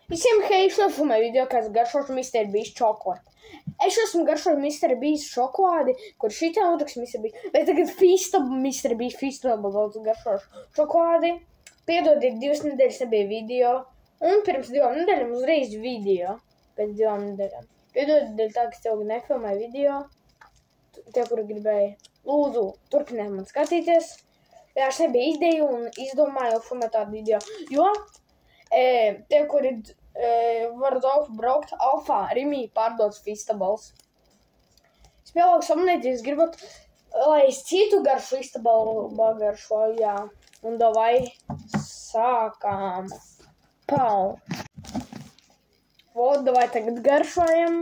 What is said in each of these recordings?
Visiem hei, šodien video, kāds garšošu Mr. Beast čokolādi. Es esmu garšošu Mr. Beast šokolādi, kur šitā uzrakst Mr. Beast. Bet tagad Mr. Beast Feastable garšošu šokolādi. Piedodiet, 2 nedēļas nebija video. Un pirms 2 nedēļām uzreiz video. Pēc 2 nedēļām. Piedodiet, tā, ka es tev nefilmēju video. Tie, kuri gribēja, lūdzu, turpiniet man skatīties. Jā, es nebija ideju un izdomāju filmēt tādu video. Jo tie, kuri var braukt alfā, Rimī pārdodas Feastables. Es pieaugu samanēt, ja jūs gribat, lai es citu garšu Feastable garšoju, jā. Un davai sākām. Pau. Vot, davai tagad garšojam.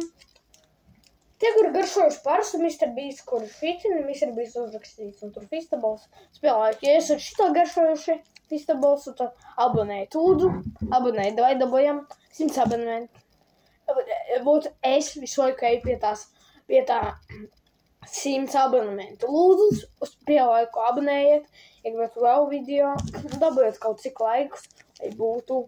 Tie, kuri garšojuši parastu Mr. Beast, kuri šitina Mr. Beast uzrakstīts un tur Feastables spēlēju. Ja esat šito garšojuši Feastables, tad abonējiet, lūdzu. Abonējiet, davai dabojam 100 abonementu. Vot es visu laiku eju pie tā 100 abonementu. Lūdzu, uz pielaiku abonējiet, ja gribat vēl video. Dabojiet kaut cik laikus, lai būtu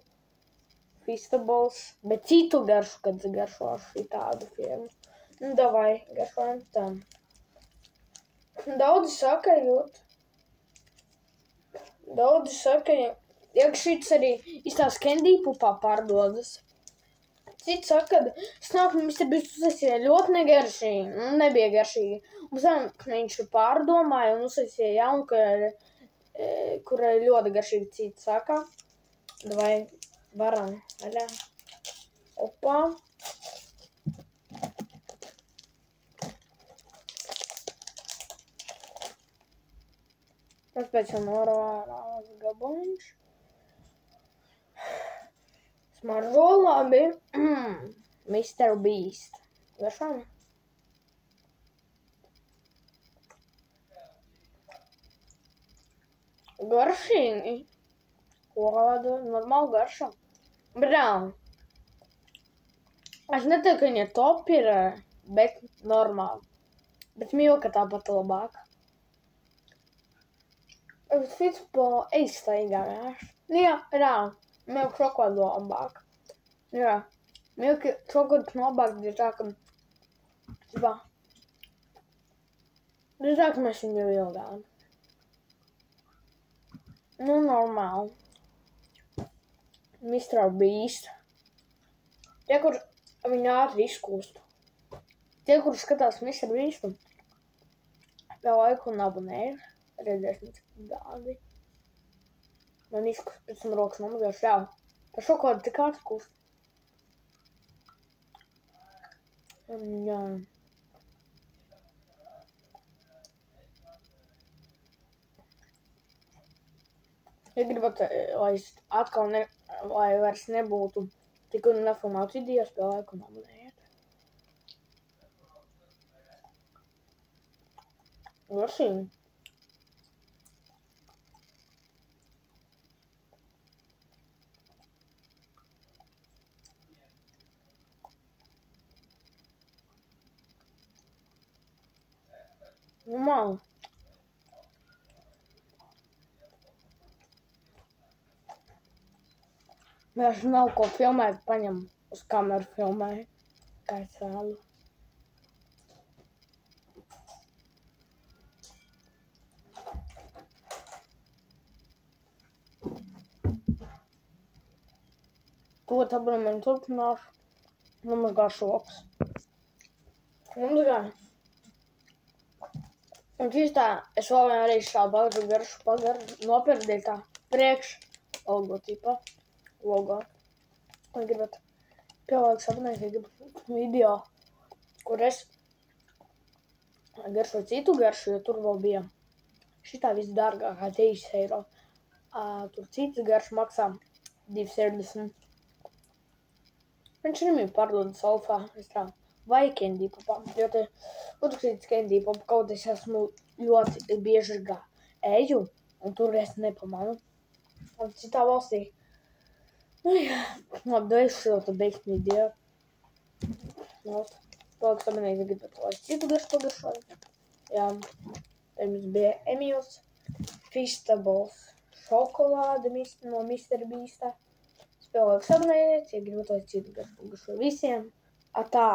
Feastables, bet citu garšu, kad garšošu tādu firmu. Nu, davai, garšojam tam. Daudzi saka, ja šits arī iztās Candy Pupā pārdodas. Cits saka, ka snāk Mr. Beast uzsasīja ļoti negaršīgi, nebija garšīgi. Un zem, ka viņš pārdomāja un uzsasīja jaunu, kur ļoti garšīgi cits saka. Davai, varam, aļā. Opā. Tas pēc jau norādās gabaliņš. Smaržo labi. Mr. Beast. Garšām? Garšīgi. Kāda normāla garša. Brāl. Es neteiktu, ka viņa top ir, bet normāli. Bet milka tāpat labāk. Feastable izstaigājās. Jā, rāl. Milka šokolādu labāk. Jā. Milka šokolādu labāk ir tā, ka... Ir tā, ka mēs viņu ilgām. Nu, normāli. Mr. Beast. Tie, kur viņi ātri izkūst. Tie, kur skatās Mr. Beastu, vēl laiku un abonēju. Redzēsim, cik dādi. Man izkust pēc tam rokas nomazgāšu. Jā, par šokolādu tik ātri kūst. Jā. Ja gribat, lai atkal lai vairs nebūtu tik un nefilmētu videos, pie laiku un abonējiet. Garšīgi. Normāli. Vienkārši nav ko filmēt, paņem uz kameru filmēju, kā es vēlu. To abonementu turpināšu, nomazgāšu rokas. Nomazgāju. Un šitā es vēl vienreiz šādu garšu nopirkt tā priekš logotipa. Logo. Un gribat pielaiks abonēt, ja gribat video, kur es garšoju citu garšu, jo tur vēl bija šitā visdārgākā 3 eiro. Tur citas garšu maksā 2,70. Viņš arī pārdodas alfā, vai Candy Pupā, jo te uzrakstīts Candy Pupā, kaut es esmu ļoti bieži eju, un tur es nepamanu. Un citā valstī. Nu jā, labi, es šo te beigt video. Paldies, abonējiet, ja gribat, lai es citu garšu pagaršoju. Jā, te mums bija Emils Feastables šokolāde no Mr. Beasta. cilvēks abonējiet, ja gribat, lai citu garšu visiem. Atā!